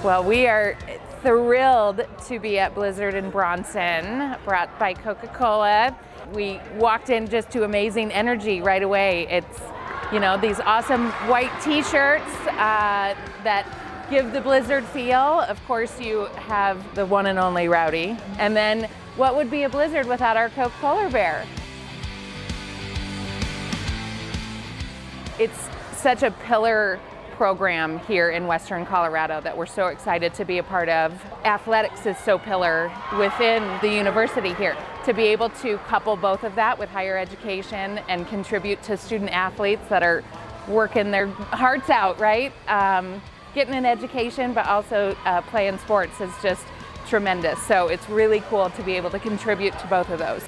Well, we are thrilled to be at Blizzard in Brownson, brought by Coca-Cola. We walked in just to amazing energy right away. It's, these awesome white t-shirts that give the Blizzard feel. Of course, you have the one and only Rowdy. And then what would be a Blizzard without our Coke Polar Bear? It's such a pillar program here in Western Colorado that we're so excited to be a part of. Athletics is so pillar within the university here. To be able to couple both of that with higher education and contribute to student athletes that are working their hearts out, right? Getting an education, but also playing sports is just tremendous. So it's really cool to be able to contribute to both of those.